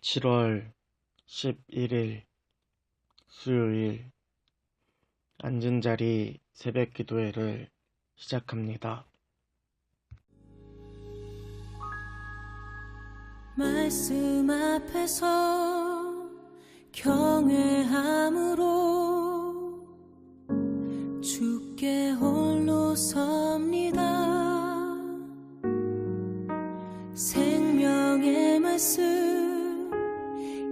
7월 11일 수요일 앉은 자리 새벽 기도회를 시작합니다. 말씀 앞에서 경외함으로 주께 홀로 섭니다. 생명의 말씀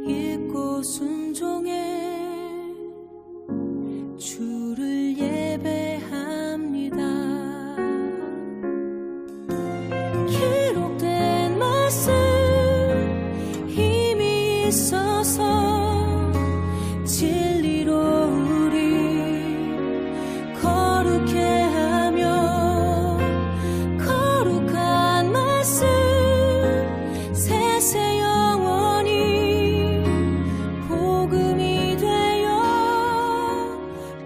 읽고 순종해 주를 예배합니다. 기록된 말씀 힘이 있어서 진리로 우리 거룩해 하며 거룩한 말씀 세세 영원히 복음이 되어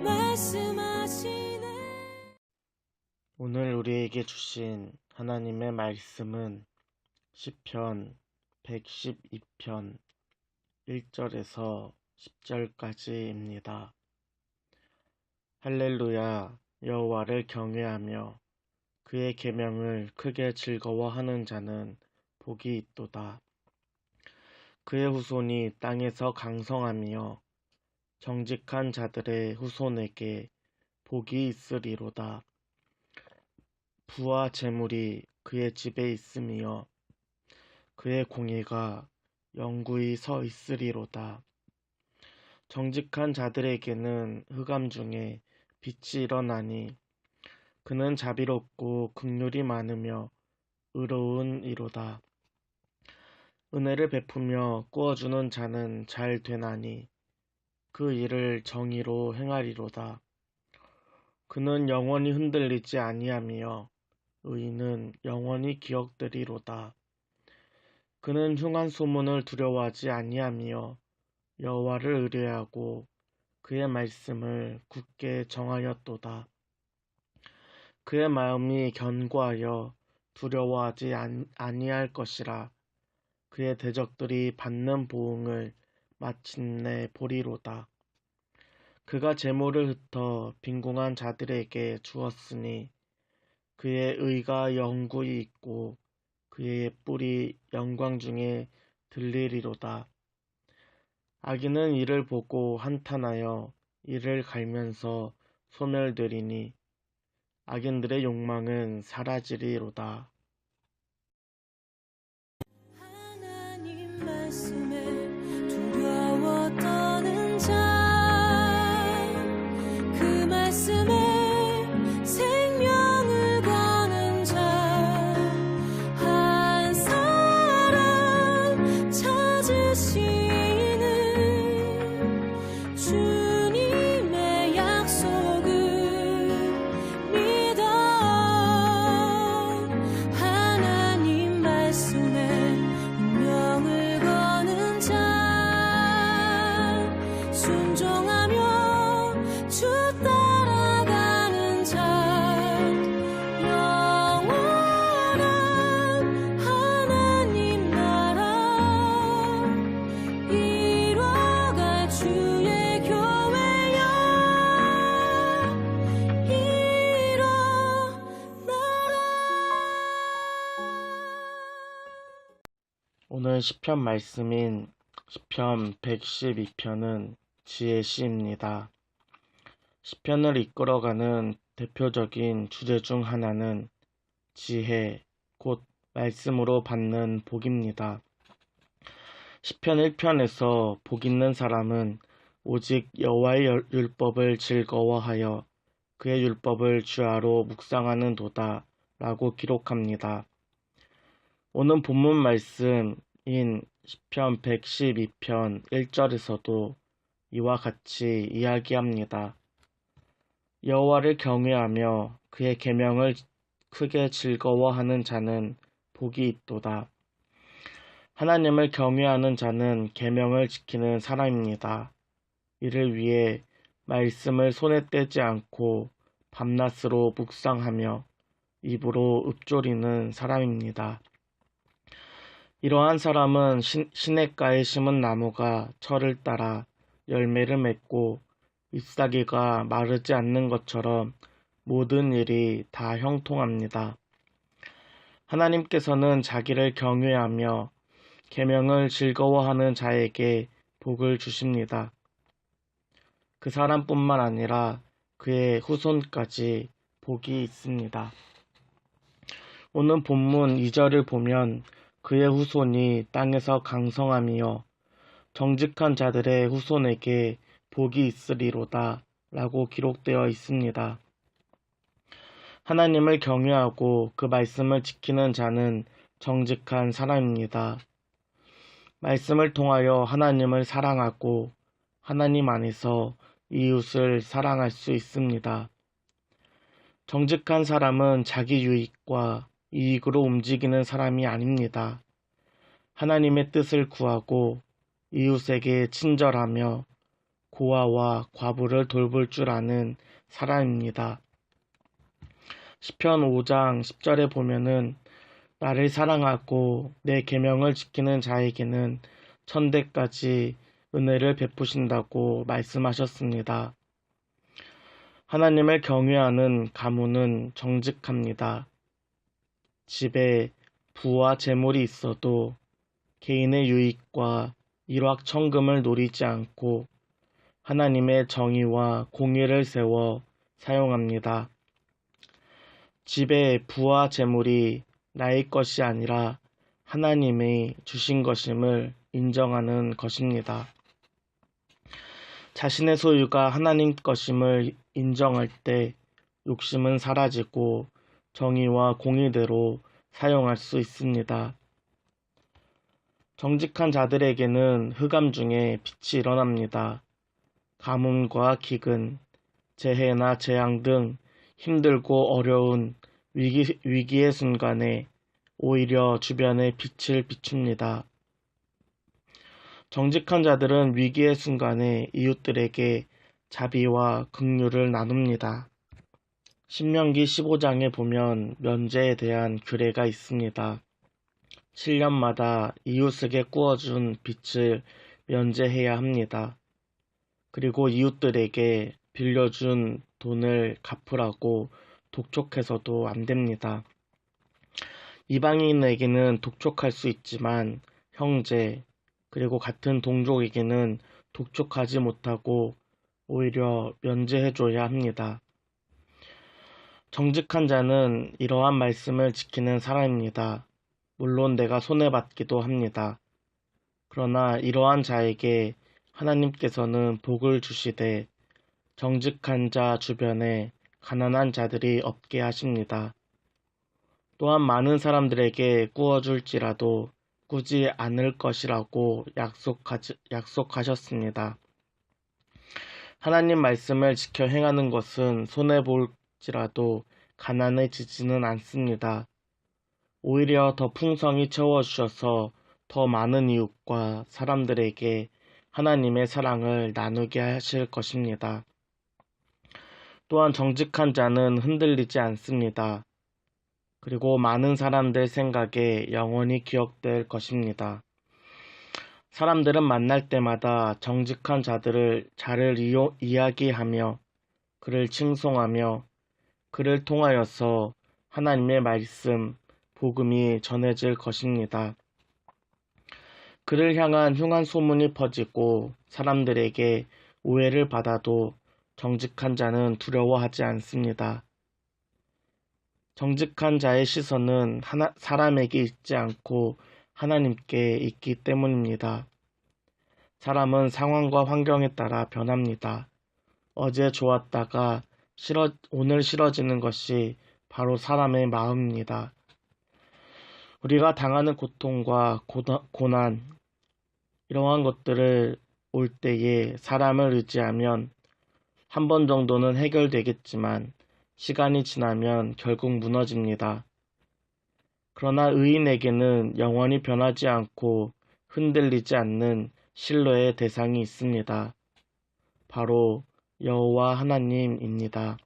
말씀하시네. 오늘 우리에게 주신 하나님의 말씀은 시편 112편 1절에서 10절까지입니다. 할렐루야, 여호와를 경외하며 그의 계명을 크게 즐거워하는 자는 복이 있도다. 그의 후손이 땅에서 강성하며 정직한 자들의 후손에게 복이 있으리로다. 부와 재물이 그의 집에 있으며 그의 공의가 영구히 서 있으리로다. 정직한 자들에게는 흑암 중에 빛이 일어나니 그는 자비롭고 긍휼이 많으며 의로운 이로다. 은혜를 베푸며 꾸어주는 자는 잘 되나니 그 일을 정의로 행하리로다. 그는 영원히 흔들리지 아니하며 의인은 영원히 기억되리로다. 그는 흉한 소문을 두려워하지 아니하며 여호와를 의뢰하고 그의 말씀을 굳게 정하였도다. 그의 마음이 견고하여 두려워하지 아니할 것이라. 그의 대적들이 받는 보응을 마침내 보리로다. 그가 재물을 흩어 빈궁한 자들에게 주었으니 그의 의가 영구히 있고 그의 뿔이 영광 중에 들리리로다. 악인은 이를 보고 한탄하여 이를 갈면서 소멸되리니 악인들의 욕망은 사라지리로다. 하나님 말씀에 두려워 떠는 자, 그 말씀에 생명을 거는 자, 한 사람 찾으시는 주님의 약속을 믿어. 하나님 말씀에 운명을 거는 자, 순종하며 주 따라가는 자, 영원한 하나님 나라 이뤄갈 주의 교회여 일어나라. 오늘 시편 말씀인 시편 112편은 지혜 시입니다. 시편을 이끌어가는 대표적인 주제 중 하나는 지혜, 곧 말씀으로 받는 복입니다. 시편 1편에서 복 있는 사람은 오직 여호와의 율법을 즐거워하여 그의 율법을 주야로 묵상하는 도다 라고 기록합니다. 오늘 본문 말씀인 시편 112편 1절에서도 이와 같이 이야기합니다. 여호와를 경외하며 그의 계명을 크게 즐거워하는 자는 복이 있도다. 하나님을 경외하는 자는 계명을 지키는 사람입니다. 이를 위해 말씀을 손에 떼지 않고 밤낮으로 묵상하며 입으로 읊조리는 사람입니다. 이러한 사람은 시냇가에 심은 나무가 철을 따라 열매를 맺고 잎사귀가 마르지 않는 것처럼 모든 일이 다 형통합니다. 하나님께서는 자기를 경외하며 계명을 즐거워하는 자에게 복을 주십니다. 그 사람뿐만 아니라 그의 후손까지 복이 있습니다. 오늘 본문 2절을 보면 그의 후손이 땅에서 강성하며 정직한 자들의 후손에게 복이 있으리로다 라고 기록되어 있습니다. 하나님을 경외하고 그 말씀을 지키는 자는 정직한 사람입니다. 말씀을 통하여 하나님을 사랑하고 하나님 안에서 이웃을 사랑할 수 있습니다. 정직한 사람은 자기 유익과 이익으로 움직이는 사람이 아닙니다. 하나님의 뜻을 구하고 이웃에게 친절하며 고아와 과부를 돌볼 줄 아는 사람입니다. 시편 5장 10절에 보면은 나를 사랑하고 내 계명을 지키는 자에게는 천대까지 은혜를 베푸신다고 말씀하셨습니다. 하나님을 경외하는 가문은 정직합니다. 집에 부와 재물이 있어도 개인의 유익과 일확천금을 노리지 않고 하나님의 정의와 공의를 세워 사용합니다. 집에 부와 재물이 나의 것이 아니라 하나님의 주신 것임을 인정하는 것입니다. 자신의 소유가 하나님 것임을 인정할 때 욕심은 사라지고 정의와 공의대로 사용할 수 있습니다. 정직한 자들에게는 흑암 중에 빛이 일어납니다. 가뭄과 기근, 재해나 재앙 등 힘들고 어려운 위기의 순간에 오히려 주변에 빛을 비춥니다. 정직한 자들은 위기의 순간에 이웃들에게 자비와 긍휼을 나눕니다. 신명기 15장에 보면 면제에 대한 규례가 있습니다. 7년마다 이웃에게 구워준 빚을 면제해야 합니다. 그리고 이웃들에게 빌려준 돈을 갚으라고 독촉해서도 안 됩니다. 이방인에게는 독촉할 수 있지만 형제 그리고 같은 동족에게는 독촉하지 못하고 오히려 면제해줘야 합니다. 정직한 자는 이러한 말씀을 지키는 사람입니다. 물론 내가 손해받기도 합니다. 그러나 이러한 자에게 하나님께서는 복을 주시되 정직한 자 주변에 가난한 자들이 없게 하십니다. 또한 많은 사람들에게 구워줄지라도 꾸지 않을 것이라고 약속하셨습니다. 하나님 말씀을 지켜 행하는 것은 손해볼지라도 가난해지지는 않습니다. 오히려 더 풍성히 채워주셔서 더 많은 이웃과 사람들에게 하나님의 사랑을 나누게 하실 것입니다. 또한 정직한 자는 흔들리지 않습니다. 그리고 많은 사람들 생각에 영원히 기억될 것입니다. 사람들은 만날 때마다 정직한 자를 이야기하며 그를 칭송하며 그를 통하여서 하나님의 말씀, 복음이 전해질 것입니다. 그를 향한 흉한 소문이 퍼지고 사람들에게 오해를 받아도 정직한 자는 두려워하지 않습니다. 정직한 자의 시선은 사람에게 있지 않고 하나님께 있기 때문입니다. 사람은 상황과 환경에 따라 변합니다. 어제 좋았다가 오늘 싫어지는 것이 바로 사람의 마음입니다. 우리가 당하는 고통과 고난, 이러한 것들을 올 때에 사람을 의지하면 한 번 정도는 해결되겠지만 시간이 지나면 결국 무너집니다. 그러나 의인에게는 영원히 변하지 않고 흔들리지 않는 신뢰의 대상이 있습니다. 바로 여호와 하나님입니다.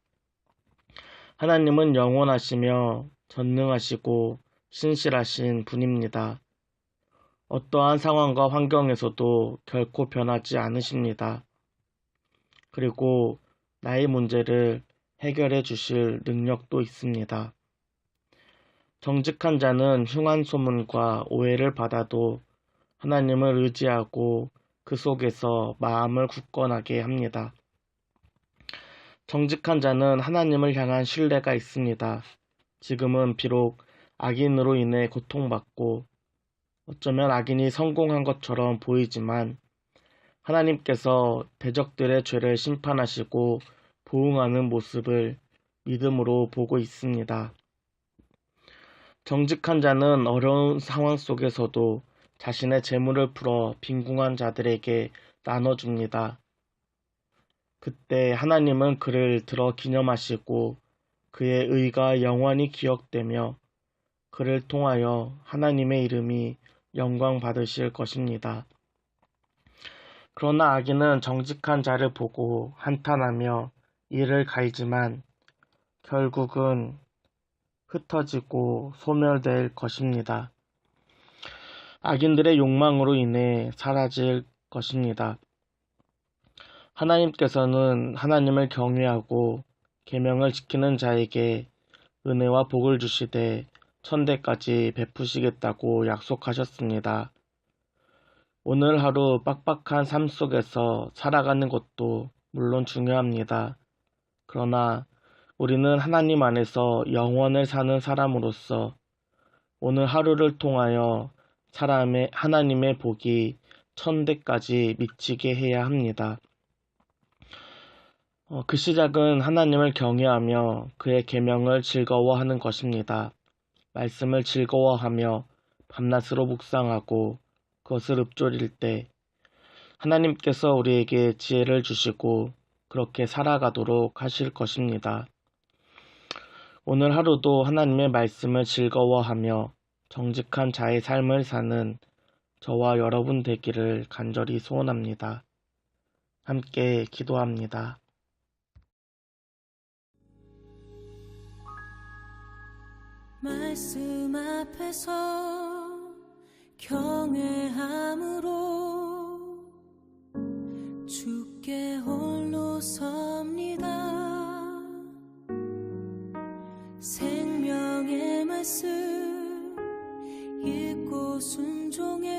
하나님은 영원하시며 전능하시고 신실하신 분입니다. 어떠한 상황과 환경에서도 결코 변하지 않으십니다. 그리고 나의 문제를 해결해 주실 능력도 있습니다. 정직한 자는 흉한 소문과 오해를 받아도 하나님을 의지하고 그 속에서 마음을 굳건하게 합니다. 정직한 자는 하나님을 향한 신뢰가 있습니다. 지금은 비록 악인으로 인해 고통받고 어쩌면 악인이 성공한 것처럼 보이지만 하나님께서 대적들의 죄를 심판하시고 보응하는 모습을 믿음으로 보고 있습니다. 정직한 자는 어려운 상황 속에서도 자신의 재물을 풀어 빈궁한 자들에게 나눠줍니다. 그때 하나님은 그를 들어 기념하시고 그의 의가 영원히 기억되며 그를 통하여 하나님의 이름이 영광 받으실 것입니다. 그러나 악인은 정직한 자를 보고 한탄하며 이를 갈지만 결국은 흩어지고 소멸될 것입니다. 악인들의 욕망으로 인해 사라질 것입니다. 하나님께서는 하나님을 경외하고 계명을 지키는 자에게 은혜와 복을 주시되 천대까지 베푸시겠다고 약속하셨습니다. 오늘 하루 빡빡한 삶 속에서 살아가는 것도 물론 중요합니다. 그러나 우리는 하나님 안에서 영원을 사는 사람으로서 오늘 하루를 통하여 하나님의 복이 천대까지 미치게 해야 합니다. 그 시작은 하나님을 경외하며 그의 계명을 즐거워하는 것입니다. 말씀을 즐거워하며 밤낮으로 묵상하고 그것을 읊조릴 때 하나님께서 우리에게 지혜를 주시고 그렇게 살아가도록 하실 것입니다. 오늘 하루도 하나님의 말씀을 즐거워하며 정직한 자의 삶을 사는 저와 여러분 되기를 간절히 소원합니다. 함께 기도합니다. 말씀 앞에서 경외함으로 주께 홀로 섭니다. 생명의 말씀 읽고 순종해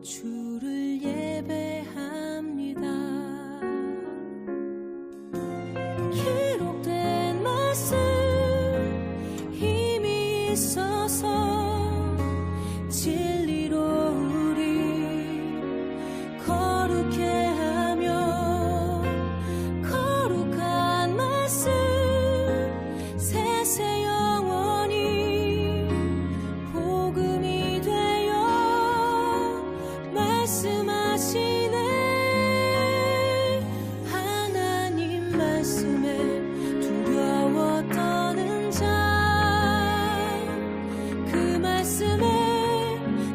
주를 예배합니다. 기록된 말씀 힘이 있어서 진리로 우리 거룩해 하며 거룩한 말씀 세세 영원히 복음이 되어 말씀하시네. 하나님 말씀에 두려워 떠는 자 그 말씀에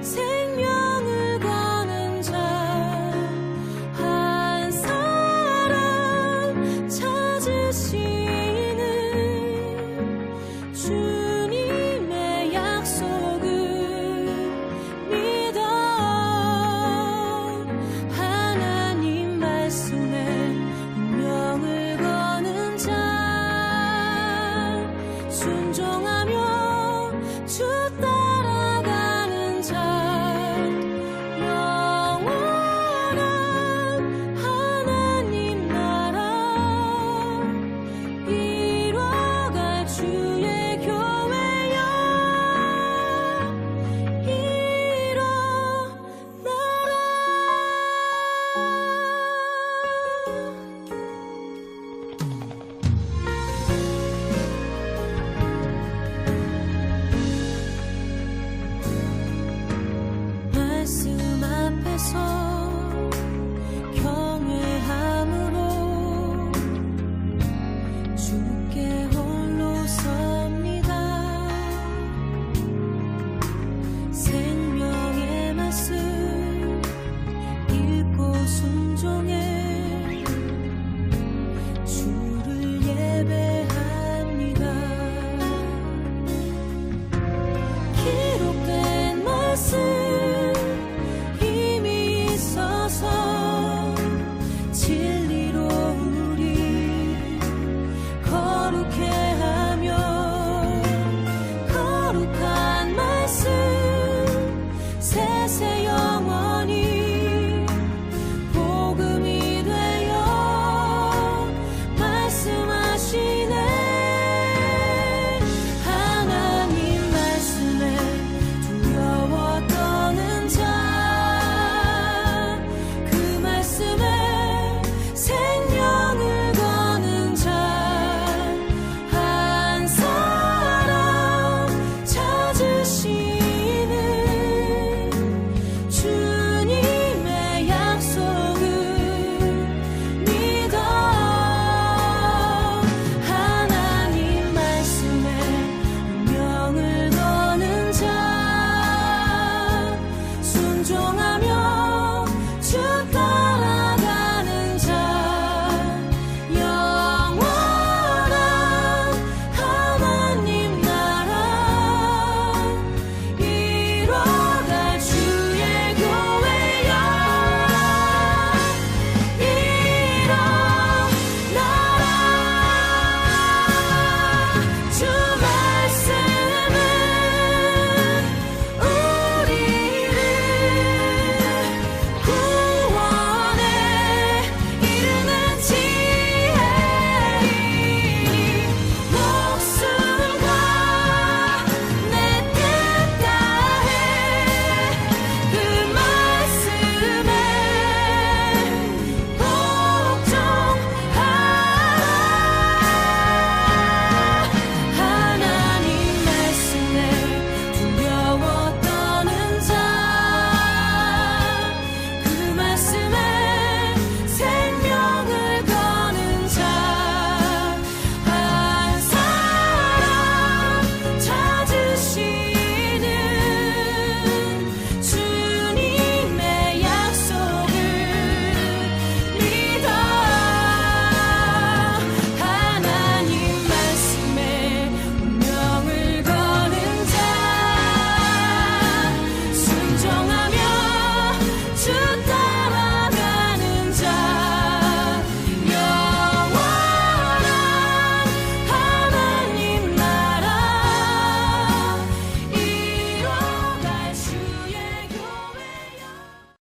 생명을 거는 자 한 사람 찾으시는 주님의 약속을 믿어. 하나님 말씀에 운명을 거는 자 순종하며 주 따라가는 자 영원한 하나님 나라 이뤄갈 주의 교회여 일어나라. 말씀 앞에서